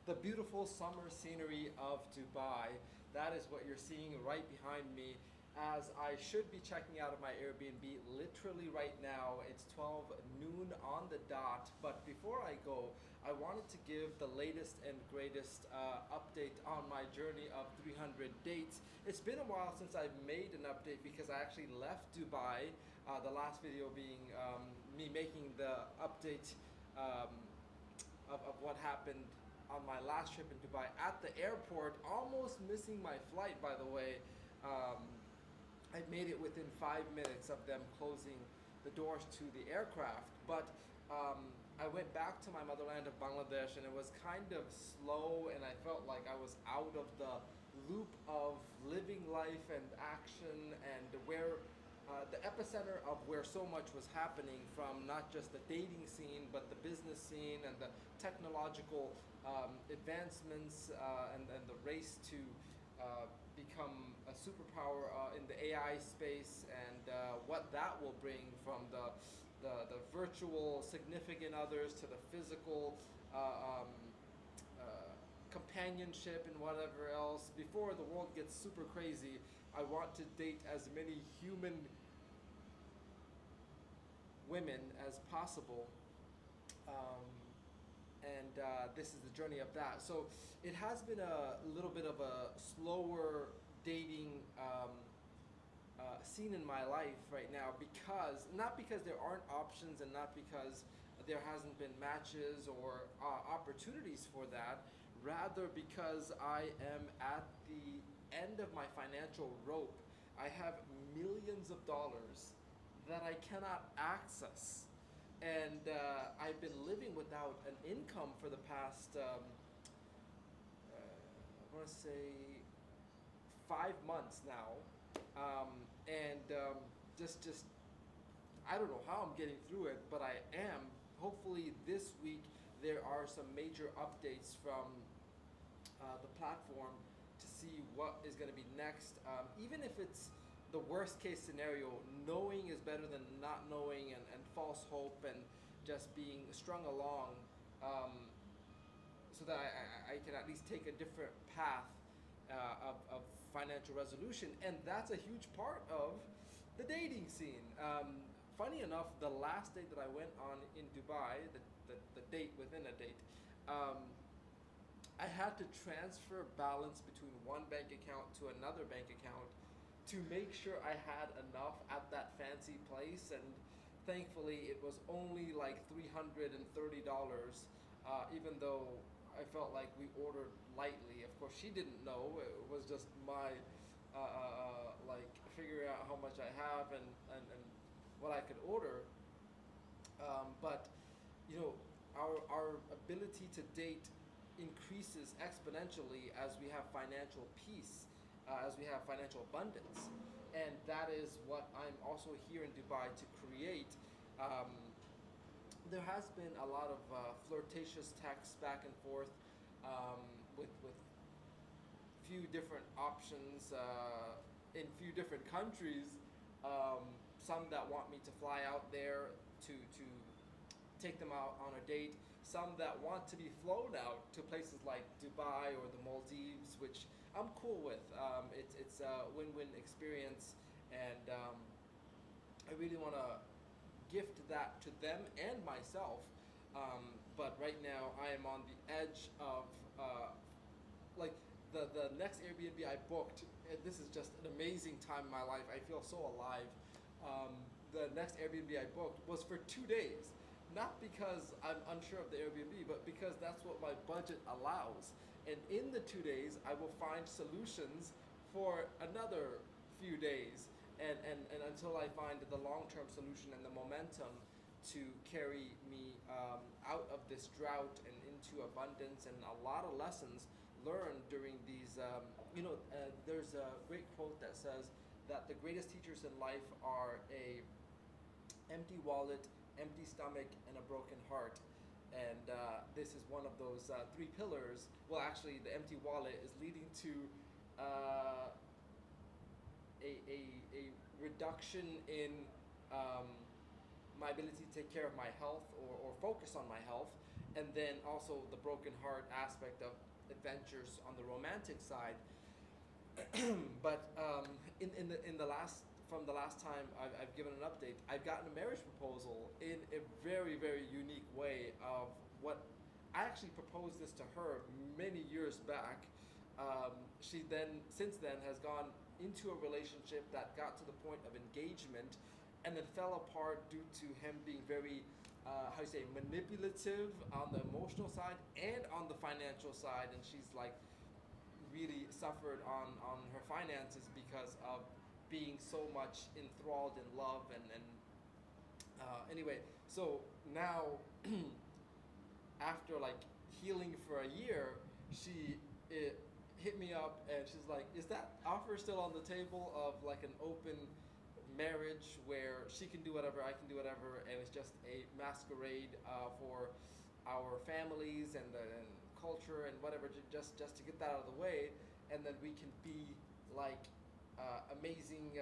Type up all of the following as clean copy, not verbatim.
the beautiful summer scenery of Dubai. That is what you're seeing right behind me as I should be checking out of my Airbnb literally right now. It's 12 noon on the dot, but before I go, I wanted to give the latest and greatest update on my journey of 300 dates. It's been a while since I've made an update because I actually left Dubai, the last video being me making the update of what happened on my last trip in Dubai at the airport, almost missing my flight, by the way. I made it within 5 minutes of them closing the doors to the aircraft. But I went back to my motherland of Bangladesh and it was kind of slow, and I felt like I was out of the loop of living life and action, and where the epicenter of where so much was happening, from not just the dating scene but the business scene and the technological advancements and the race to become a superpower in the AI space, and what that will bring, from the virtual significant others to the physical companionship and whatever else. Before the world gets super crazy, I want to date as many human women as possible. And this is the journey of that. So it has been a little bit of a slower dating scene in my life right now, because not because there aren't options and not because there hasn't been matches or opportunities for that, rather because I am at the end of my financial rope. I have millions of dollars that I cannot access, and I've been living without an income for the past I want to say 5 months now, and just I don't know how I'm getting through it, but I am. Hopefully this week there are some major updates from the platform to see what is going to be next. Even if it's the worst case scenario, knowing is better than not knowing, and false hope and just being strung along, so that I can at least take a different path of financial resolution. And that's a huge part of the dating scene. Funny enough, the last date that I went on in Dubai, the date within a date, I had to transfer balance between one bank account to another bank account to make sure I had enough at that fancy place. And thankfully it was only like $330, even though I felt like we ordered lightly. Of course she didn't know, it was just my like figuring out how much I have and what I could order. But you know, our ability to date increases exponentially as we have financial peace, as we have financial abundance. And that is what I'm also here in Dubai to create. There has been a lot of flirtatious texts back and forth, with few different options in few different countries. Some that want me to fly out there to take them out on a date. Some that want to be flown out to places like Dubai or the Maldives, which I'm cool with. It's a win-win experience, and I really want to gift that to them and myself. But right now I am on the edge of like the next Airbnb I booked. And this is just an amazing time in my life. I feel so alive. The next Airbnb I booked was for 2 days. Not because I'm unsure of the Airbnb, but because that's what my budget allows. And in the 2 days, I will find solutions for another few days, and until I find the long-term solution and the momentum to carry me out of this drought and into abundance. And a lot of lessons learned during these, there's a great quote that says that the greatest teachers in life are a empty wallet, empty stomach, and a broken heart. And this is one of those three pillars. Well, actually, the empty wallet is leading to a reduction in my ability to take care of my health, or focus on my health. and then also the broken heart aspect of adventures on the romantic side. But in the last from the last time I've given an update, I've gotten a marriage proposal in a very very unique way of what I actually proposed this to her many years back. She then since then has gone into a relationship that got to the point of engagement, and then fell apart due to him being very how you say manipulative on the emotional side and on the financial side, and she's like really suffered on her finances because of being so much enthralled in love and anyway, so now after like healing for a year, she hit me up and she's like, "Is that offer still on the table of like an open marriage where she can do whatever, I can do whatever, and it's just a masquerade for our families and culture and whatever, just to get that out of the way, and then we can be like amazing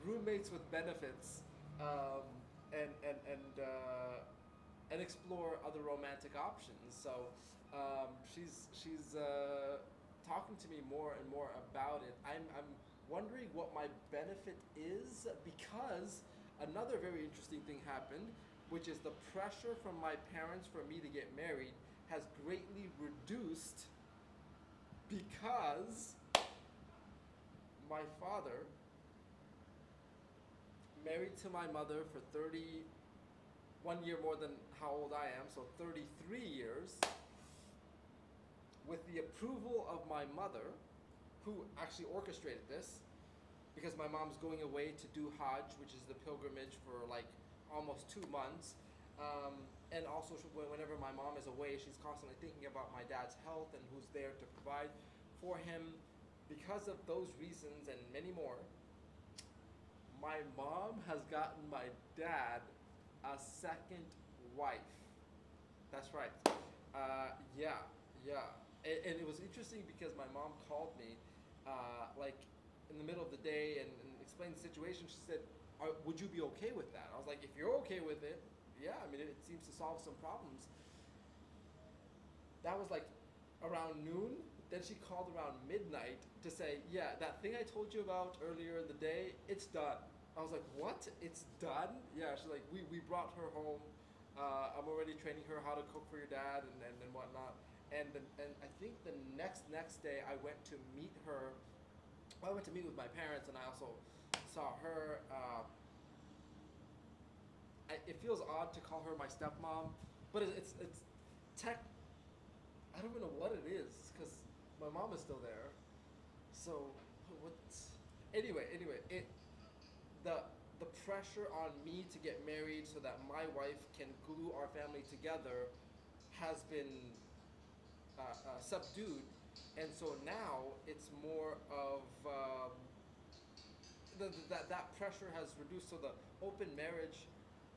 roommates with benefits, um, and explore other romantic options." So she's talking to me more and more about it. I'm wondering what my benefit is, because another very interesting thing happened, which is the pressure from my parents for me to get married has greatly reduced, because my father married to my mother for 31 year more than how old I am, so 33 years, with the approval of my mother, who actually orchestrated this, because my mom's going away to do Hajj, which is the pilgrimage for like almost 2 months. And also, whenever my mom is away, she's constantly thinking about my dad's health and who's there to provide for him. Because of those reasons and many more, my mom has gotten my dad a second wife. That's right. Yeah, yeah. And it was interesting because my mom called me, like in the middle of the day, and explained the situation. She said, "Would you be okay with that?" I was like, "If you're okay with it, yeah. I mean, it seems to solve some problems." That was like around noon. Then she called around midnight to say, "Yeah, that thing I told you about earlier in the day, it's done." I was like, "What? It's done?" Yeah, she's like, we brought her home. I'm already training her how to cook for your dad and whatnot. And I think the next day I went to meet her. Well, I went to meet with my parents, and I also saw her. It feels odd to call her my stepmom, but it's tech. I don't even know what it is, because my mom is still there. So what? Anyway, the the pressure on me to get married so that my wife can glue our family together has been subdued, and so now it's more of that pressure has reduced. So the open marriage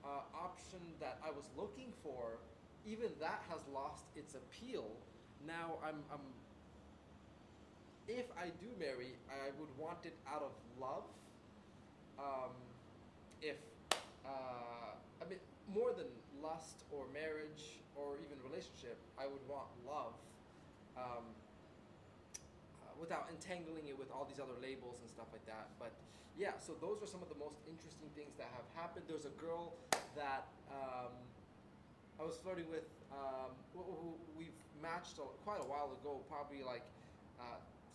option that I was looking for, even that has lost its appeal. Now I'm if I do marry, I would want it out of love. Um, if I mean, more than lust or marriage or even relationship, I would want love, um, without entangling it with all these other labels and stuff like that. But yeah, so those are some of the most interesting things that have happened. There's a girl that I was flirting with, who we've matched quite a while ago, probably like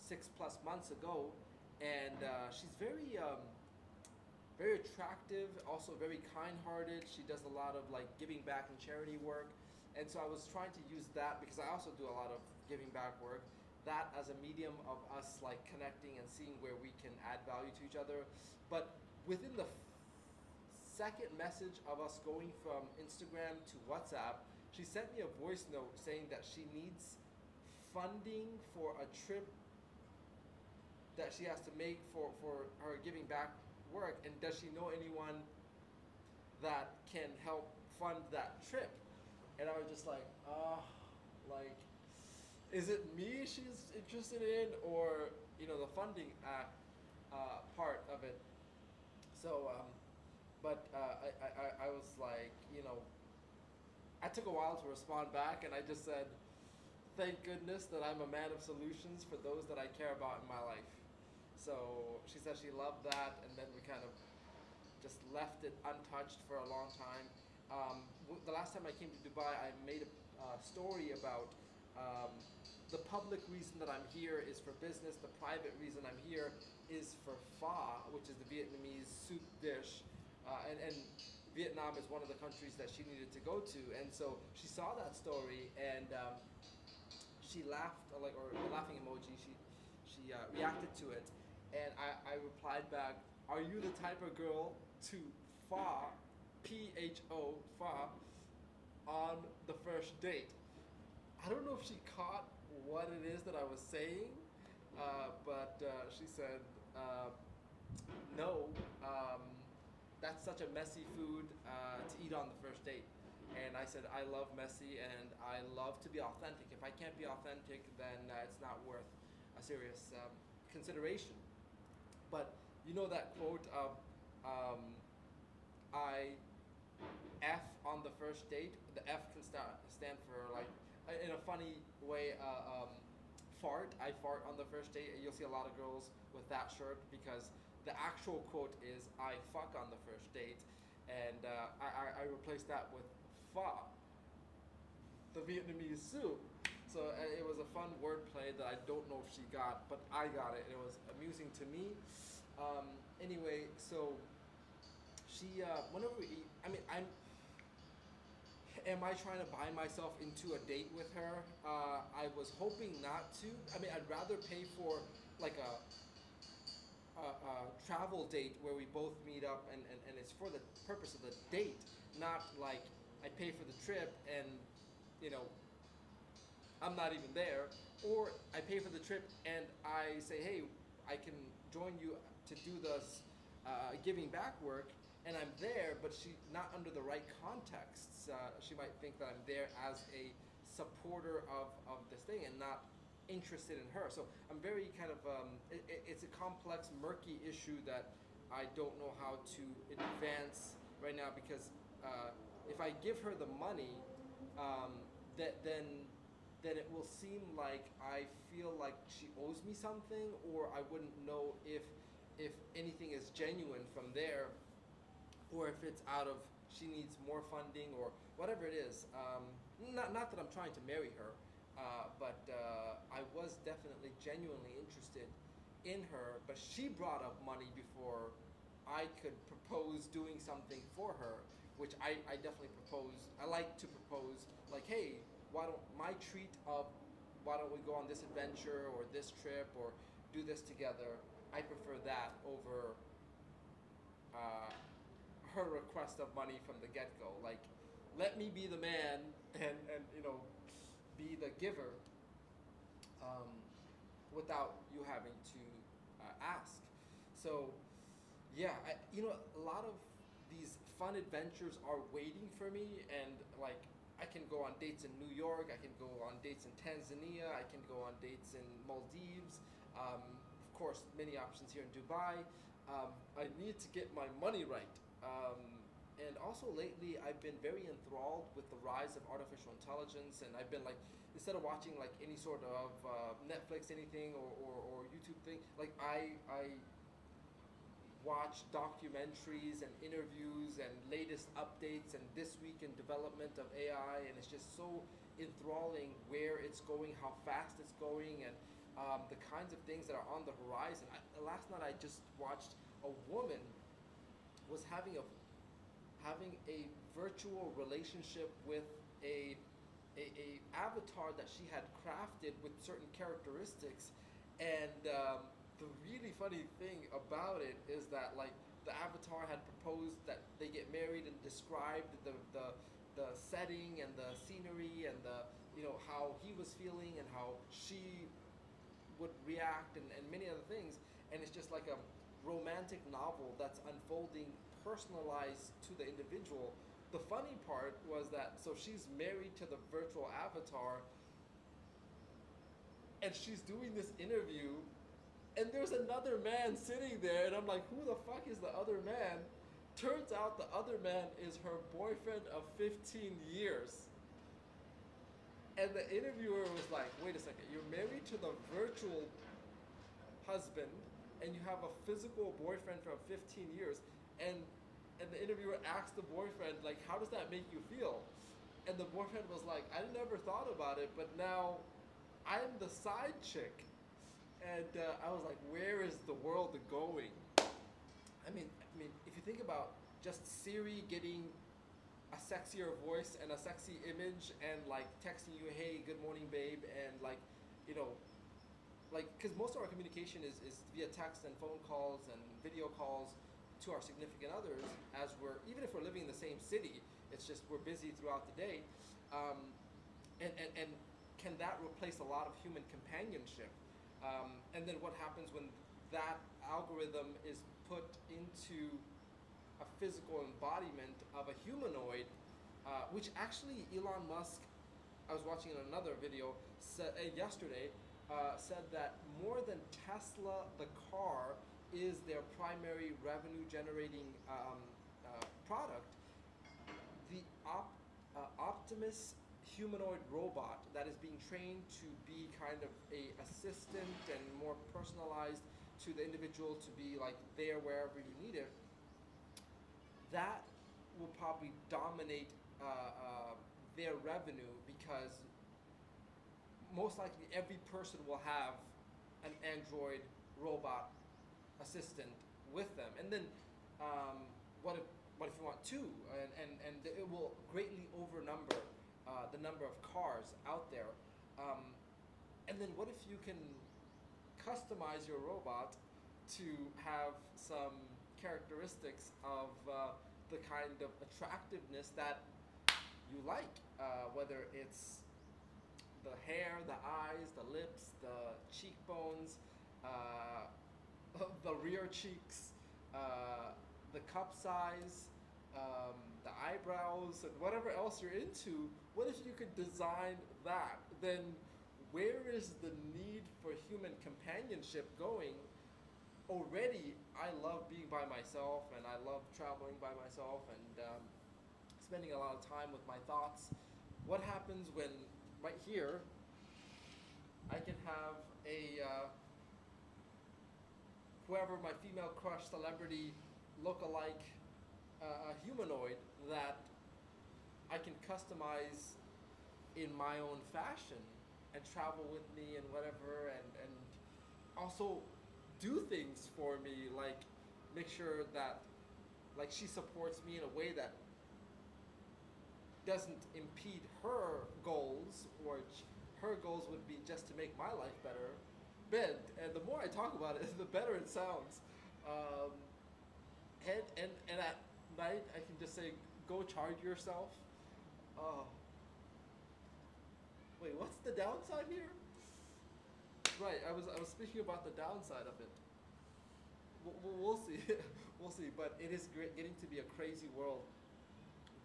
6+ months ago, and she's very attractive, also very kind-hearted. She does a lot of like giving back and charity work, and so I was trying to use that, because I also do a lot of giving back work, that as a medium of us like connecting and seeing where we can add value to each other. But within the second message of us going from Instagram to WhatsApp, she sent me a voice note saying that she needs funding for a trip that she has to make for her giving back work, and does she know anyone that can help fund that trip? And I was just like, like, is it me she's interested in, or the funding part of it? So, but I was like, I took a while to respond back, and I just said, "Thank goodness that I'm a man of solutions for those that I care about in my life." So she said she loved that, and then we kind of just left it untouched for a long time. The last time I came to Dubai, I made a story about um, the public reason that I'm here is for business. The private reason I'm here is for pho, which is the Vietnamese soup dish, and Vietnam is one of the countries that she needed to go to, and so she saw that story and she laughed like or the laughing emoji. She reacted to it, and I replied back, "Are you the type of girl to pho, pho, pho, on the first date?" I don't know if she caught what it is that I was saying, but she said, "No, that's such a messy food to eat on the first date." And I said, "I love messy and I love to be authentic. If I can't be authentic, then it's not worth a serious consideration." But you know that quote of I F on the first date? The F can stand for like, in a funny way, fart. I fart on the first date. You'll see a lot of girls with that shirt because the actual quote is I fuck on the first date. And I replaced that with pho, the Vietnamese soup. So it was a fun wordplay that I don't know if she got, but I got it. It was amusing to me. Anyway, so she, whenever we eat, I mean, am I trying to buy myself into a date with her? I was hoping not to. I mean, I'd rather pay for like a travel date where we both meet up and it's for the purpose of the date, not like I pay for the trip and, you know, I'm not even there, or I pay for the trip and I say, hey, I can join you to do this giving back work, and I'm there, but she not under the right contexts. She might think that I'm there as a supporter of this thing and not interested in her. So I'm very kind of it's a complex, murky issue that I don't know how to advance right now because if I give her the money, then it will seem like I feel like she owes me something, or I wouldn't know if anything is genuine from there, or if it's out of she needs more funding or whatever it is. Not that I'm trying to marry her, but I was definitely genuinely interested in her. But she brought up money before I could propose doing something for her, which I definitely propose. I like to propose like, hey, why don't we go on this adventure or this trip or do this together? I prefer that over her request of money from the get-go. Like, let me be the man and be the giver um, without you having to ask. So yeah, a lot of these fun adventures are waiting for me, and like I can go on dates in New York, I can go on dates in Tanzania, I can go on dates in Maldives. Of course, many options here in Dubai. I need to get my money right. And also lately, I've been very enthralled with the rise of artificial intelligence, and I've been like, instead of watching like any sort of Netflix anything or YouTube thing, like I watch documentaries and interviews and latest updates and this week in development of AI, and it's just so enthralling where it's going, how fast it's going, and the kinds of things that are on the horizon. Last night I just watched a woman was having a virtual relationship with a avatar that she had crafted with certain characteristics, and the really funny thing about it is that like the avatar had proposed that they get married and described the setting and the scenery and the how he was feeling and how she would react and many other things, and it's just like a romantic novel that's unfolding personalized to the individual. The funny part was that so she's married to the virtual avatar and she's doing this interview and there's another man sitting there, and I'm like, who the fuck is the other man? Turns out the other man is her boyfriend of 15 years. And the interviewer was like, wait a second, you're married to the virtual husband and you have a physical boyfriend from 15 years. And and the interviewer asked the boyfriend, like, how does that make you feel? And the boyfriend was like, I never thought about it, but now I'm the side chick. And I was like, where is the world going? I mean, if you think about just Siri getting a sexier voice and a sexy image and like texting you, hey, good morning, babe, and like, you know, like, because most of our communication is via text and phone calls and video calls to our significant others, as we're, even if we're living in the same city, it's just we're busy throughout the day. Um, and can that replace a lot of human companionship? And then what happens when that algorithm is put into a physical embodiment of a humanoid, which actually Elon Musk, I was watching in another video yesterday, said that more than Tesla, the car, is their primary revenue generating product. The Optimus humanoid robot that is being trained to be kind of a assistant and more personalized to the individual, to be like there wherever you need it, that will probably dominate their revenue, because most likely every person will have an Android robot assistant with them. And then what if you want two? And it will greatly overnumber the number of cars out there. And then what if you can customize your robot to have some characteristics of the kind of attractiveness that you like, whether it's the hair, the eyes, the lips, the cheekbones, the rear cheeks, the cup size, the eyebrows, and whatever else you're into. What if you could design that? Then where is the need for human companionship going? Already, I love being by myself, and I love traveling by myself, and spending a lot of time with my thoughts. What happens when right here I can have a whoever my female crush celebrity look-alike humanoid that I can customize in my own fashion and travel with me and whatever, and also do things for me, like make sure that like she supports me in a way that doesn't impede her goals, or her goals would be just to make my life better. And the more I talk about it, the better it sounds. Um, and at night, I can just say, go charge yourself. Uh, Wait, what's the downside here? Right, I was speaking about the downside of it. We'll see, we'll see. But it is getting to be a crazy world,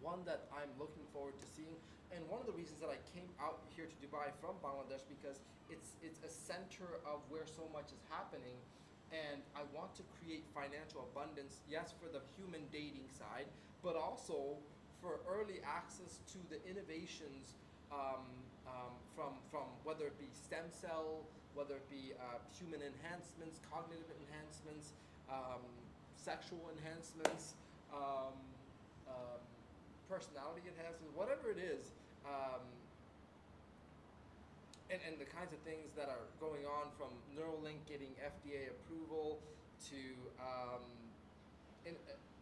one that I'm looking forward to seeing. And one of the reasons that I came out here to Dubai from Bangladesh, because it's a center of where so much is happening, and I want to create financial abundance. Yes, for the human dating side, but also for early access to the innovations, from whether it be stem cell, whether it be human enhancements, cognitive enhancements, sexual enhancements, um, um, personality enhancements, whatever it is, and the kinds of things that are going on, from Neuralink getting FDA approval to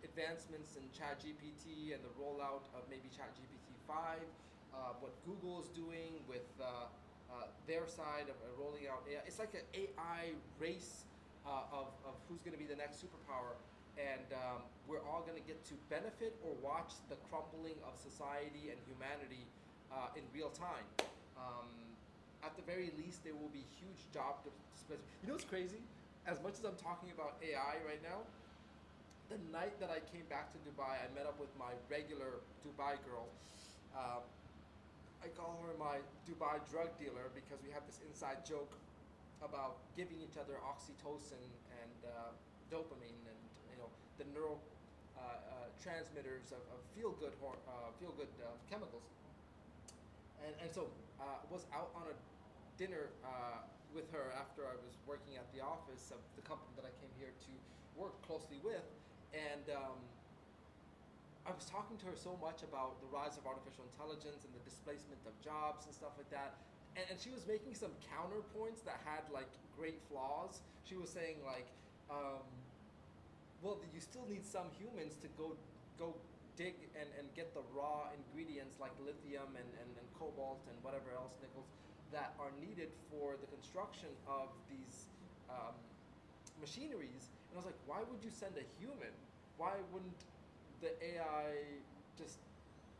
advancements in ChatGPT and the rollout of maybe ChatGPT 5, what Google is doing with their side of rolling out AI. It's like an AI race of who's going to be the next superpower, and we're all going to get to benefit or watch the crumbling of society and humanity in real time. At the very least, there will be huge job displacement. You know what's crazy? As much as I'm talking about AI right now, the night that I came back to Dubai, I met up with my regular Dubai girl. Uh, I call her my Dubai drug dealer, because we have this inside joke about giving each other oxytocin and dopamine, and the neural transmitters of feel good chemicals. And so was out on a dinner with her after I was working at the office of the company that I came here to work closely with, and I was talking to her so much about the rise of artificial intelligence and the displacement of jobs and stuff like that. And she was making some counterpoints that had like great flaws. She was saying like, um, well, you still need some humans to go dig and get the raw ingredients like lithium and cobalt and whatever else, nickels, that are needed for the construction of these um, machineries. And I was like, why would you send a human? Why wouldn't the AI just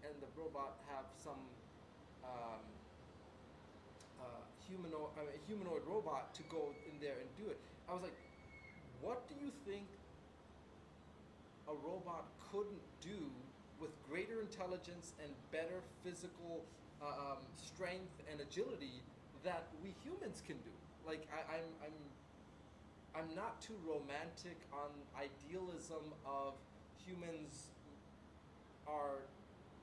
and the robot have some um, humanoid robot to go in there and do it? I was like, what do you think a robot couldn't do with greater intelligence and better physical strength and agility that we humans can do? Like I'm not too romantic on idealism of humans are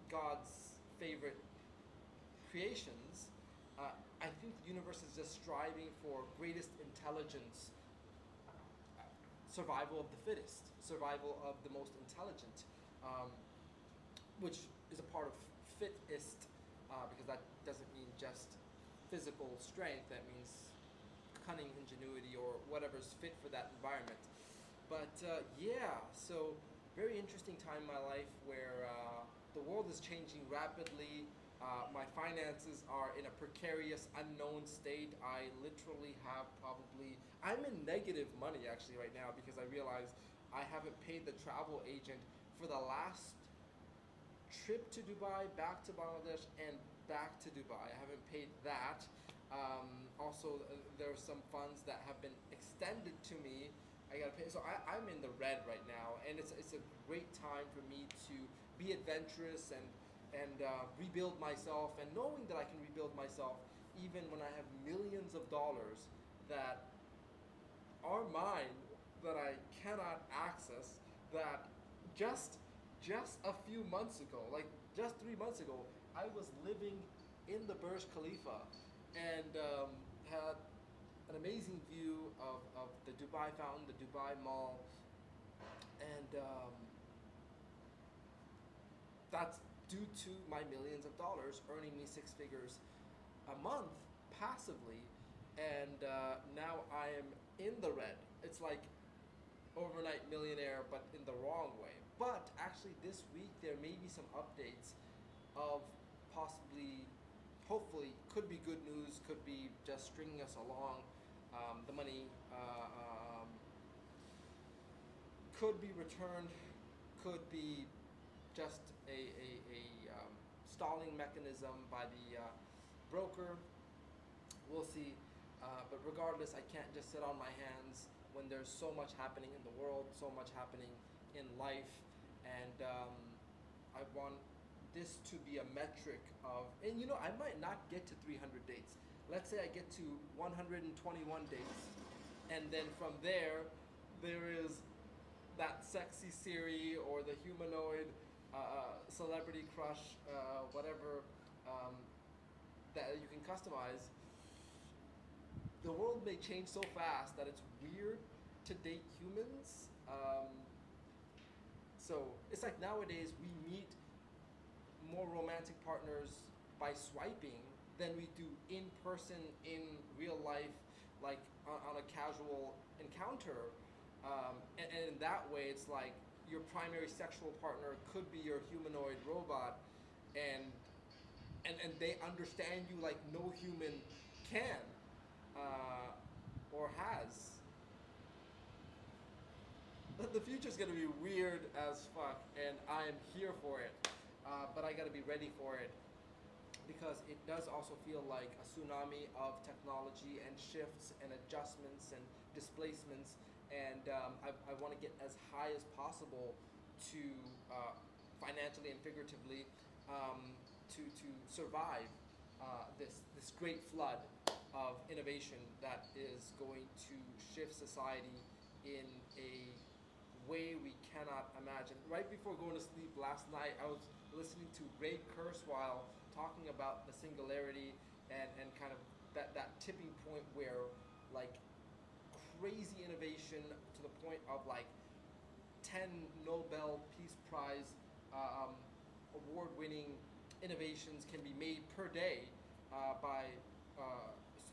God's favorite creations. I think the universe is just striving for greatest intelligence, survival of the fittest, survival of the most intelligent, um, which is a part of fittest, because that doesn't mean just physical strength. That means cunning ingenuity or whatever's fit for that environment. But yeah, so very interesting time in my life where the world is changing rapidly. My finances are in a precarious, unknown state. I literally have probably, I'm in negative money actually right now because I realize I haven't paid the travel agent for the last trip to Dubai, back to Bangladesh, and back to Dubai. I haven't paid that. Also, there are some funds that have been extended to me. I gotta pay. So I'm in the red right now, and it's a great time for me to be adventurous and rebuild myself, and knowing that I can rebuild myself even when I have millions of dollars that are mine that I cannot access, that just just a few months ago, like just 3 months ago, I was living in the Burj Khalifa and had an amazing view of the Dubai Fountain, the Dubai Mall, and that's due to my millions of dollars earning me six figures a month passively, and now I am in the red. It's like overnight millionaire, but in the wrong way. But actually, this week there may be some updates of possibly, hopefully, could be good news, could be just stringing us along. The money could be returned, could be just a stalling mechanism by the broker. We'll see. But regardless, I can't just sit on my hands when there's so much happening in the world, so much happening in life, and I want this to be a metric of, and I might not get to 300 dates. Let's say I get to 121 dates, and then from there is that sexy Siri or the humanoid celebrity crush, whatever that you can customize. The world may change so fast that it's weird to date humans. So it's like nowadays we meet more romantic partners by swiping than we do in person in real life, like on a casual encounter. And in that way, it's like your primary sexual partner could be your humanoid robot, and and they understand you like no human can or has. The future's gonna be weird as fuck, and I'm here for it. But I gotta be ready for it because it does also feel like a tsunami of technology and shifts and adjustments and displacements. And I want to get as high as possible to financially and figuratively to survive this great flood of innovation that is going to shift society in a way we cannot imagine. Right before going to sleep last night, I was listening to Ray Kurzweil talking about the singularity and kind of that tipping point where like crazy innovation to the point of like 10 Nobel Peace Prize award-winning innovations can be made per day by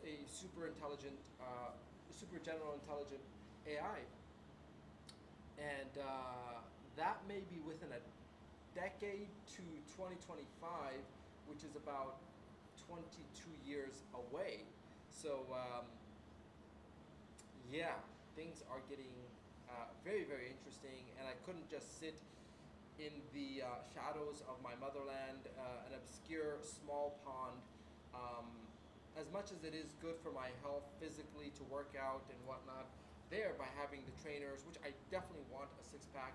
a super general intelligent AI, and that may be within a decade to 2025, which is about 22 years away. So yeah, things are getting very, very interesting, and I couldn't just sit in the shadows of my motherland, an obscure small pond. Um, as much as it is good for my health physically to work out and whatnot, there by having the trainers, which I definitely want a six pack,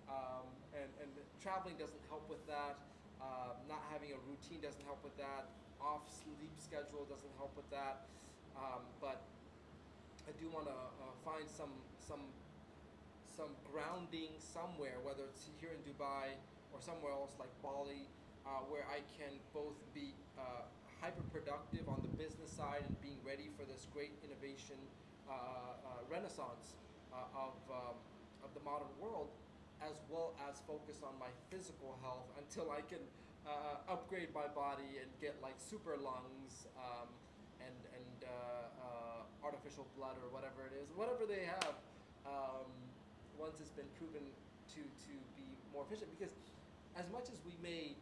and traveling doesn't help with that. Not having a routine doesn't help with that. Off sleep schedule doesn't help with that. But I do want to find some grounding somewhere, whether it's here in Dubai or somewhere else like Bali, where I can both be hyper productive on the business side and being ready for this great innovation renaissance of the modern world, as well as focus on my physical health until I can upgrade my body and get like super lungs and artificial blood or whatever it is, whatever they have. Once it's been proven to be more efficient, because as much as we may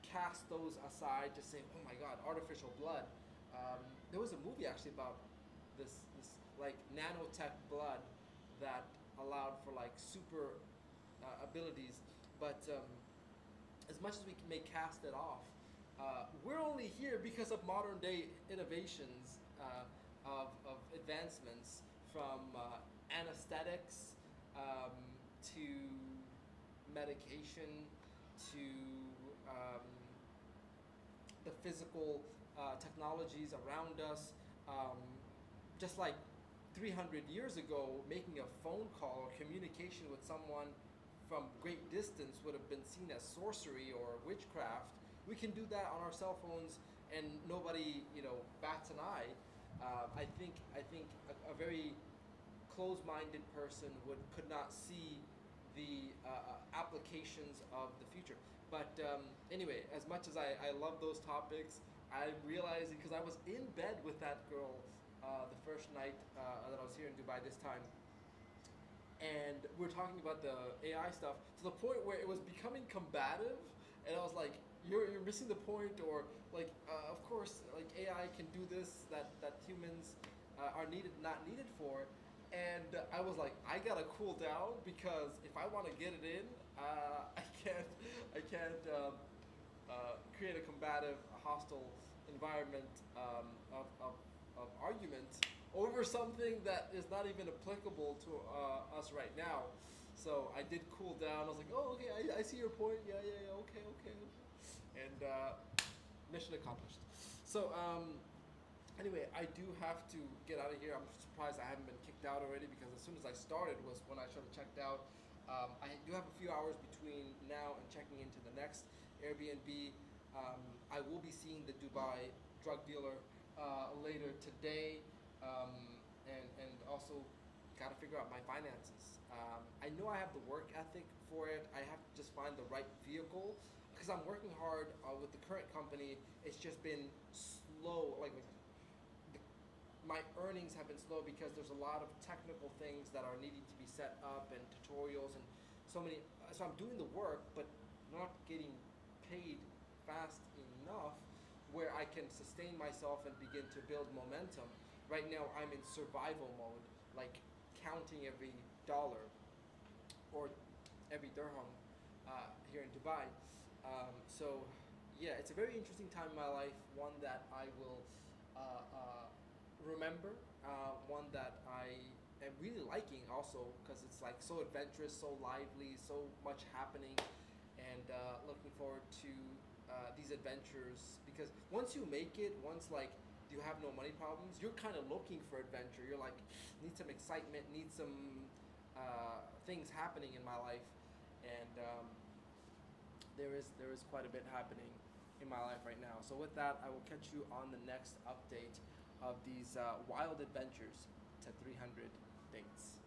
cast those aside, just saying, "Oh my God, artificial blood." There was a movie actually about this like nanotech blood that allowed for like super abilities, but as much as we may cast it off, we're only here because of modern day innovations of advancements from anesthetics to medication to um, the physical technologies around us. Just like 300 years ago, making a phone call or communication with someone from great distance would have been seen as sorcery or witchcraft. We can do that on our cell phones, and nobody, bats an eye. I think a very closed-minded person could not see the applications of the future. But anyway, as much as I love those topics, I'm realizing, because I was in bed with that girl the first night that I was here in Dubai this time, and we were talking about the AI stuff to the point where it was becoming combative, and I was like, "You're missing the point," or like, "Of course, like AI can do this that humans are not needed for," and I was like, "I gotta cool down, because if I want to get it in, I can't create a combative, hostile environment of argument over something that is not even applicable to us right now." So I did cool down. I was like, "Oh, okay, I see your point. Yeah, okay. And mission accomplished." So anyway, I do have to get out of here. I'm surprised I haven't been kicked out already, because as soon as I started was when I should have checked out. I do have a few hours between now and checking into the next Airbnb. I will be seeing the Dubai drug dealer later today, and also got to figure out my finances. I know I have the work ethic for it. I have to just find the right vehicle, because I'm working hard with the current company. It's just been slow. My earnings have been slow because there's a lot of technical things that are needing to be set up, and tutorials, and so many. So I'm doing the work, but not getting paid fast enough where I can sustain myself and begin to build momentum. Right now, I'm in survival mode, like counting every dollar or every dirham here in Dubai. So yeah, it's a very interesting time in my life, one that I will remember, one that I am really liking also, because it's like so adventurous, so lively, so much happening, and looking forward to these adventures, because once you make it, once like you have no money problems, you're kind of looking for adventure. You're like, need some excitement, need some things happening in my life, and there is quite a bit happening in my life right now. So with that, I will catch you on the next update of these wild adventures to 300 dates.